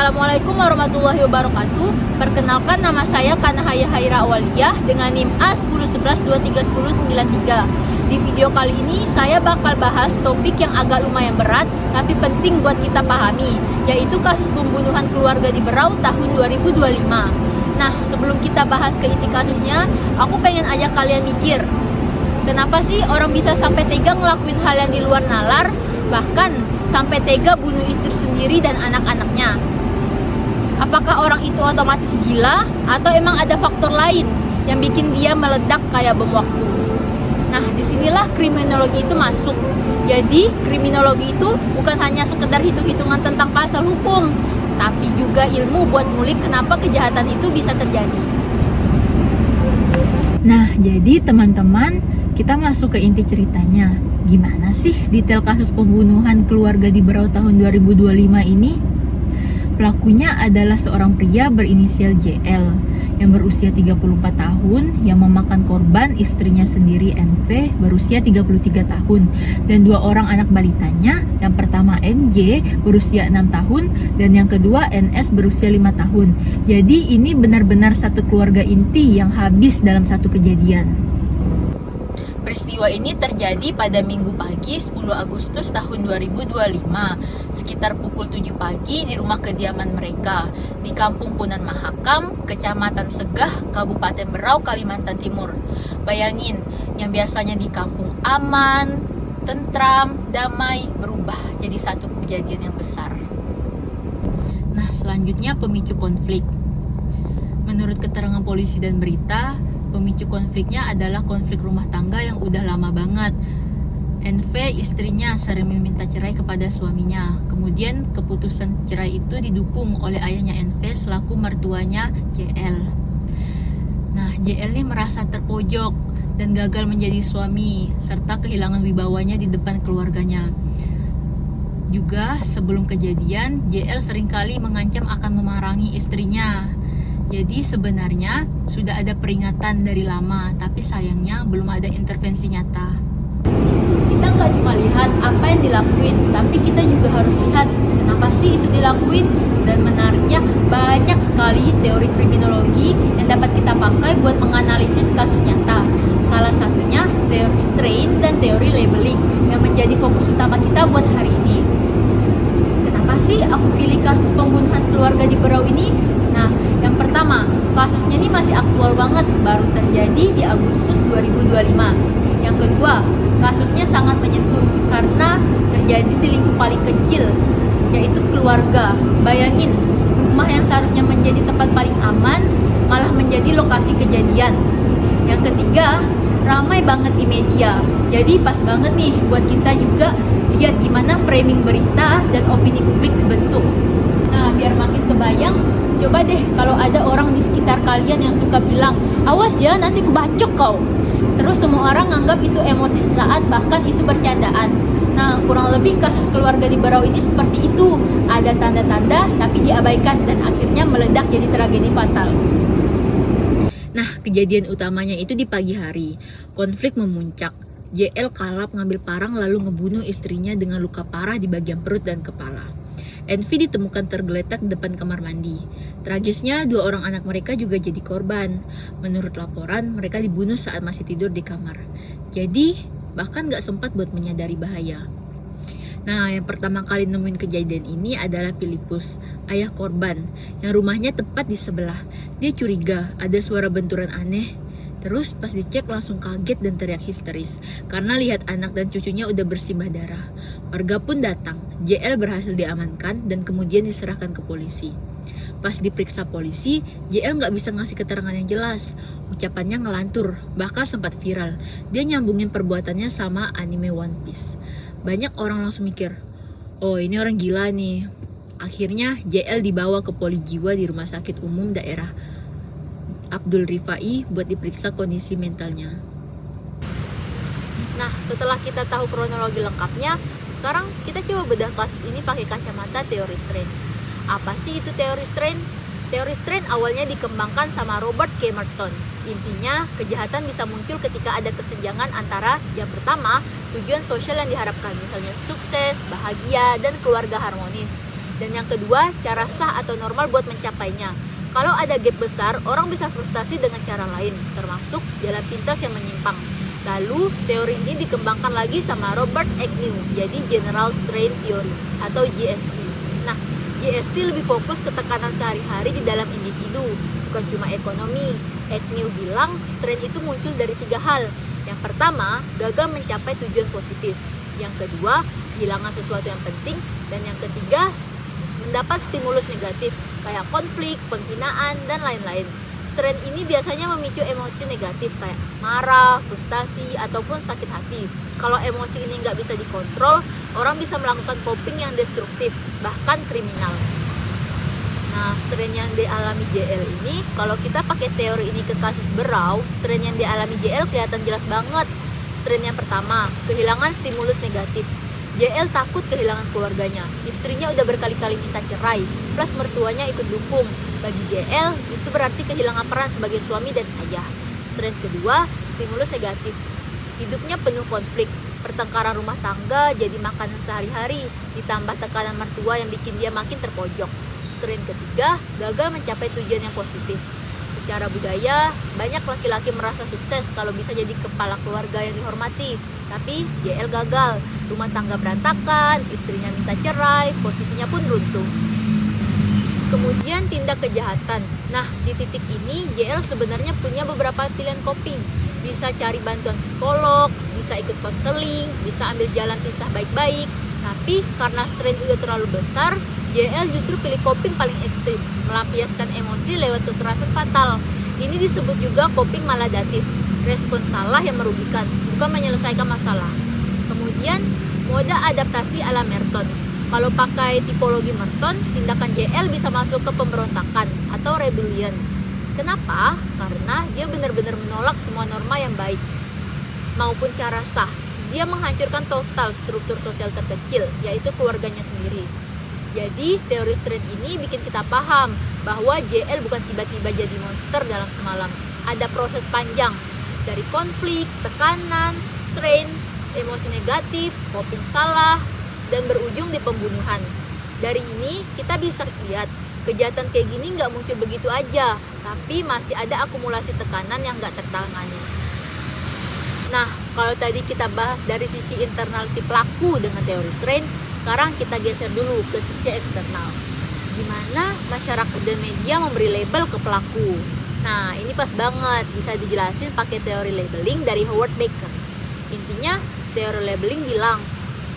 Assalamualaikum warahmatullahi wabarakatuh. Perkenalkan, nama saya Kanahaya Haira Awaliyah dengan NIM A1011231093. Di video kali ini saya bakal bahas topik yang agak lumayan berat tapi penting buat kita pahami, yaitu kasus pembunuhan keluarga di Berau tahun 2025. Nah, sebelum kita bahas ke inti kasusnya, aku pengen ajak kalian mikir, kenapa sih orang bisa sampai tega ngelakuin hal yang di luar nalar, bahkan sampai tega bunuh istri sendiri dan anak-anaknya? Apakah orang itu otomatis gila atau emang ada faktor lain yang bikin dia meledak kayak bom waktu? Nah, disinilah kriminologi itu masuk. Jadi, kriminologi itu bukan hanya sekedar hitung-hitungan tentang pasal hukum, tapi juga ilmu buat ngulik kenapa kejahatan itu bisa terjadi. Nah, jadi teman-teman, kita masuk ke inti ceritanya. Gimana sih detail kasus pembunuhan keluarga di Berau tahun 2025 ini? Pelakunya adalah seorang pria berinisial JL yang berusia 34 tahun yang memakan korban istrinya sendiri NV berusia 33 tahun dan dua orang anak balitanya, yang pertama NJ berusia 6 tahun dan yang kedua NS berusia 5 tahun. Jadi ini benar-benar satu keluarga inti yang habis dalam satu kejadian. Peristiwa ini terjadi pada Minggu pagi 10 Agustus tahun 2025 sekitar pukul 7 pagi di rumah kediaman mereka di Kampung Punan Mahakam, Kecamatan Segah, Kabupaten Berau, Kalimantan Timur. Bayangin, yang biasanya di kampung aman, tentram, damai, berubah jadi satu kejadian yang besar. Nah, selanjutnya pemicu konflik. Menurut keterangan polisi dan berita, pemicu konfliknya adalah konflik rumah tangga yang udah lama banget. NV istrinya sering meminta cerai kepada suaminya. Kemudian keputusan cerai itu didukung oleh ayahnya NV selaku mertuanya JL. Nah, JL ini merasa terpojok dan gagal menjadi suami serta kehilangan wibawanya di depan keluarganya. Juga sebelum kejadian, JL seringkali mengancam akan memerangi istrinya. Jadi sebenarnya sudah ada peringatan dari lama, tapi sayangnya belum ada intervensi nyata. Kita nggak cuma lihat apa yang dilakuin, tapi kita juga harus lihat kenapa sih itu dilakuin. Dan menariknya, banyak sekali teori kriminologi yang dapat kita pakai buat menganalisis kasus nyata. Salah satunya teori strain dan teori labeling yang menjadi fokus utama kita buat hari ini. Kenapa sih aku pilih kasus pembunuhan keluarga di Berau ini? Nah, yang pertama, kasusnya ini masih aktual banget, baru terjadi di Agustus 2025. Yang kedua, kasusnya sangat menyentuh karena terjadi di lingkup paling kecil, yaitu keluarga. Bayangin, rumah yang seharusnya menjadi tempat paling aman malah menjadi lokasi kejadian. Yang ketiga, ramai banget di media. Jadi pas banget nih buat kita juga lihat gimana framing berita dan opini publik dibentuk. Nah, biar makin kebayang, coba deh kalau ada orang di sekitar kalian yang suka bilang, awas ya nanti kebacok kau. Terus semua orang nganggap itu emosi sesaat, bahkan itu bercandaan. Nah, kurang lebih kasus keluarga di Berau ini seperti itu. Ada tanda-tanda tapi diabaikan dan akhirnya meledak jadi tragedi fatal. Nah, kejadian utamanya itu di pagi hari. Konflik memuncak. JL kalap ngambil parang lalu ngebunuh istrinya dengan luka parah di bagian perut dan kepala. NV ditemukan tergeletak di depan kamar mandi. Tragisnya, dua orang anak mereka juga jadi korban. Menurut laporan, mereka dibunuh saat masih tidur di kamar. Jadi, bahkan gak sempat buat menyadari bahaya. Nah, yang pertama kali nemuin kejadian ini adalah Filipus, ayah korban, yang rumahnya tepat di sebelah. Dia curiga ada suara benturan aneh. Terus pas dicek langsung kaget dan teriak histeris karena lihat anak dan cucunya udah bersimbah darah. Warga pun datang. JL berhasil diamankan dan kemudian diserahkan ke polisi. Pas diperiksa polisi, JL nggak bisa ngasih keterangan yang jelas. Ucapannya ngelantur, bahkan sempat viral. Dia nyambungin perbuatannya sama anime One Piece. Banyak orang langsung mikir, oh ini orang gila nih. Akhirnya JL dibawa ke poli jiwa di Rumah Sakit Umum Daerah Abdul Rifai buat diperiksa kondisi mentalnya. Nah, setelah kita tahu kronologi lengkapnya, sekarang kita coba bedah kasus ini pakai kacamata teori strain. Apa sih itu teori strain? Teori strain awalnya dikembangkan sama Robert K. Merton. Intinya, kejahatan bisa muncul ketika ada kesenjangan antara yang pertama, tujuan sosial yang diharapkan, misalnya sukses, bahagia, dan keluarga harmonis. Dan yang kedua, cara sah atau normal buat mencapainya. Kalau ada gap besar, orang bisa frustasi dengan cara lain, termasuk jalan pintas yang menyimpang. Lalu, teori ini dikembangkan lagi sama Robert Agnew, jadi General Strain Theory atau GST. Nah, GST lebih fokus ke tekanan sehari-hari di dalam individu, bukan cuma ekonomi. Agnew bilang, strain itu muncul dari 3 hal. Yang pertama, gagal mencapai tujuan positif. Yang kedua, kehilangan sesuatu yang penting. Dan yang ketiga, mendapat stimulus negatif, kayak konflik, penghinaan, dan lain-lain. Strain ini biasanya memicu emosi negatif kayak marah, frustasi, ataupun sakit hati. Kalau emosi ini nggak bisa dikontrol, orang bisa melakukan coping yang destruktif, bahkan kriminal. Nah, strain yang dialami JL ini, kalau kita pakai teori ini ke kasus berau, strain yang dialami JL kelihatan jelas banget. Strain yang pertama, kehilangan stimulus negatif. JL takut kehilangan keluarganya. Istrinya udah berkali-kali minta cerai, plus mertuanya ikut dukung. Bagi JL, itu berarti kehilangan peran sebagai suami dan ayah. Strain kedua, stimulus negatif. Hidupnya penuh konflik, pertengkaran rumah tangga jadi makanan sehari-hari, ditambah tekanan mertua yang bikin dia makin terpojok. Strain ketiga, gagal mencapai tujuan yang positif. Secara budaya, banyak laki-laki merasa sukses kalau bisa jadi kepala keluarga yang dihormati. Tapi JL gagal, rumah tangga berantakan, istrinya minta cerai, posisinya pun runtuh. Kemudian tindak kejahatan. Nah, di titik ini JL sebenarnya punya beberapa pilihan coping. Bisa cari bantuan psikolog, bisa ikut konseling, bisa ambil jalan pisah baik-baik. Tapi karena strain udah terlalu besar, JL justru pilih coping paling ekstrim, melampiaskan emosi lewat kekerasan fatal. Ini disebut juga coping maladatif, respon salah yang merugikan, bukan menyelesaikan masalah. Kemudian, mode adaptasi ala Merton. Kalau pakai tipologi Merton, tindakan JL bisa masuk ke pemberontakan atau rebellion. Kenapa? Karena dia benar-benar menolak semua norma yang baik maupun cara sah. Dia menghancurkan total struktur sosial terkecil, yaitu keluarganya sendiri. Jadi, teori strain ini bikin kita paham bahwa JL bukan tiba-tiba jadi monster dalam semalam. Ada proses panjang, dari konflik, tekanan, strain, emosi negatif, coping salah, dan berujung di pembunuhan. Dari ini kita bisa lihat kejahatan kayak gini nggak muncul begitu aja, tapi masih ada akumulasi tekanan yang nggak tertangani. Nah, kalau tadi kita bahas dari sisi internal si pelaku dengan teori strain, sekarang kita geser dulu ke sisi eksternal. Gimana masyarakat dan media memberi label ke pelaku? Nah, ini pas banget bisa dijelasin pakai teori labeling dari Howard Baker. Intinya, teori labeling bilang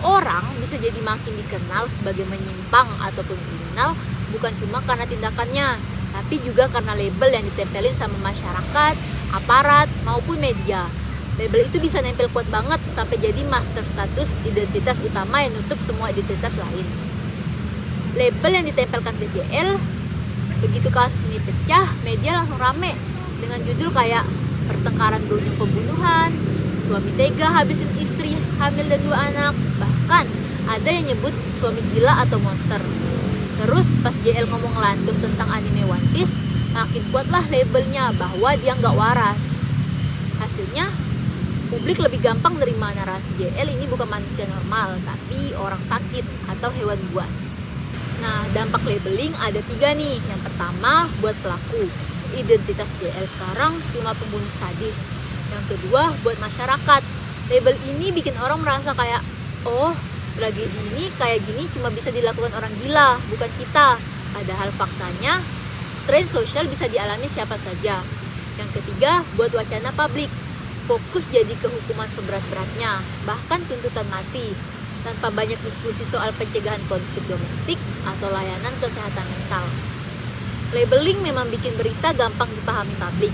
orang bisa jadi makin dikenal sebagai menyimpang ataupun kriminal bukan cuma karena tindakannya, tapi juga karena label yang ditempelin sama masyarakat, aparat, maupun media. Label itu bisa nempel kuat banget sampai jadi master status identitas utama yang nutup semua identitas lain. Label yang ditempelkan ke JL, begitu kasus ini pecah, media langsung rame dengan judul kayak pertengkaran berujung pembunuhan, suami tega habisin istri hamil dan 2 anak, bahkan ada yang nyebut suami gila atau monster. Terus pas JL ngomong lantur tentang anime One Piece, makin kuatlah labelnya bahwa dia nggak waras. Hasilnya, publik lebih gampang nerima narasi JL ini bukan manusia normal, tapi orang sakit atau hewan buas. Nah, dampak labeling ada 3 nih. Yang pertama, buat pelaku. Identitas JL sekarang cuma pembunuh sadis. Yang kedua, buat masyarakat. Label ini bikin orang merasa kayak, oh, tragedi ini kayak gini cuma bisa dilakukan orang gila, bukan kita. Padahal faktanya, strain sosial bisa dialami siapa saja. Yang ketiga, buat wacana publik. Fokus jadi ke hukuman seberat-beratnya, bahkan tuntutan mati, tanpa banyak diskusi soal pencegahan konflik domestik atau layanan kesehatan mental. Labeling memang bikin berita gampang dipahami publik,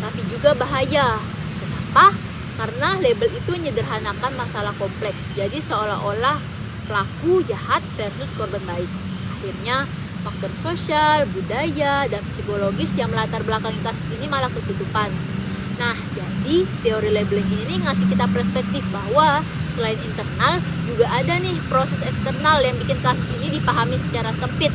tapi juga bahaya. Kenapa? Karena label itu menyederhanakan masalah kompleks, jadi seolah-olah pelaku jahat versus korban baik. Akhirnya, faktor sosial, budaya, dan psikologis yang melatar belakangi kasus ini malah ketutupan. Nah, jadi teori labeling ini ngasih kita perspektif bahwa selain internal, juga ada nih proses eksternal yang bikin kasus ini dipahami secara sempit.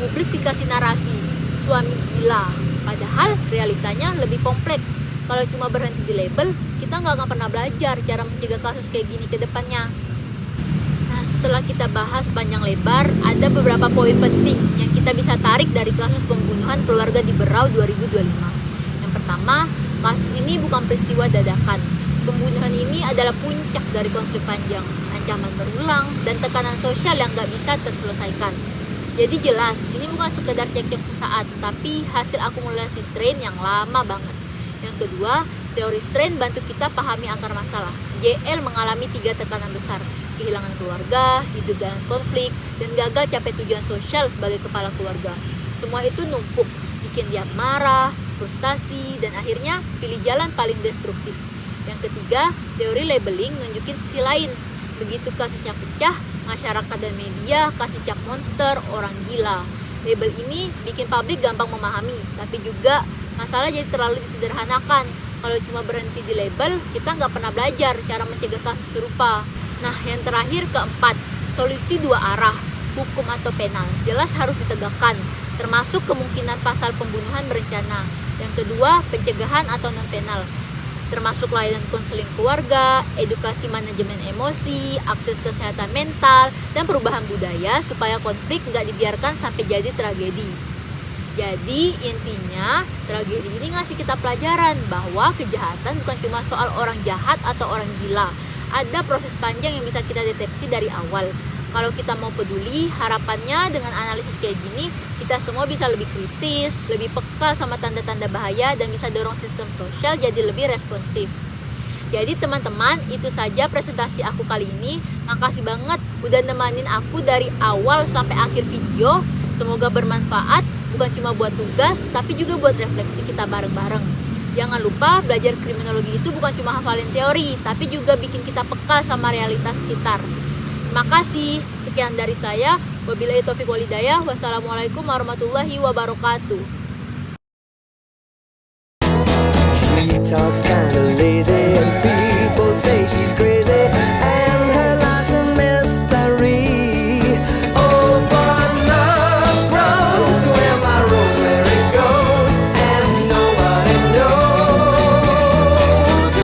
Publik dikasih narasi, suami gila. Padahal realitanya lebih kompleks. Kalau cuma berhenti di label, kita nggak akan pernah belajar cara mencegah kasus kayak gini ke depannya. Nah, setelah kita bahas panjang lebar, ada beberapa poin penting yang kita bisa tarik dari kasus pembunuhan keluarga di Berau 2025. Yang pertama, kasus ini bukan peristiwa dadakan. Pembunuhan ini adalah puncak dari konflik panjang, ancaman berulang, dan tekanan sosial yang gak bisa terselesaikan. Jadi jelas, ini bukan sekedar cekcok sesaat, tapi hasil akumulasi strain yang lama banget. Yang kedua, teori strain bantu kita pahami akar masalah. JL mengalami 3 tekanan besar, kehilangan keluarga, hidup dalam konflik, dan gagal capai tujuan sosial sebagai kepala keluarga. Semua itu numpuk, bikin dia marah, frustasi, dan akhirnya pilih jalan paling destruktif. Yang ketiga, teori labeling nunjukin sisi lain. Begitu kasusnya pecah, masyarakat dan media kasih cap monster, orang gila. Label ini bikin publik gampang memahami, tapi juga masalah jadi terlalu disederhanakan. Kalau cuma berhenti di label, kita nggak pernah belajar cara mencegah kasus serupa. Nah, yang terakhir keempat, solusi 2 arah, hukum atau penal, jelas harus ditegakkan, termasuk kemungkinan pasal pembunuhan berencana. Yang kedua, pencegahan atau non-penal, termasuk layanan konseling keluarga, edukasi manajemen emosi, akses kesehatan mental, dan perubahan budaya supaya konflik nggak dibiarkan sampai jadi tragedi. Jadi intinya tragedi ini ngasih kita pelajaran bahwa kejahatan bukan cuma soal orang jahat atau orang gila. Ada proses panjang yang bisa kita deteksi dari awal. Kalau kita mau peduli, harapannya dengan analisis kayak gini, kita semua bisa lebih kritis, lebih peka sama tanda-tanda bahaya, dan bisa dorong sistem sosial jadi lebih responsif. Jadi teman-teman, itu saja presentasi aku kali ini. Makasih banget udah nemenin aku dari awal sampai akhir video. Semoga bermanfaat, bukan cuma buat tugas, tapi juga buat refleksi kita bareng-bareng. Jangan lupa, belajar kriminologi itu bukan cuma hafalin teori, tapi juga bikin kita peka sama realitas sekitar. Terima kasih. Sekian dari saya. Wabillahi taufiq wal hidayah. Wassalamualaikum warahmatullahi wabarakatuh. She talks kind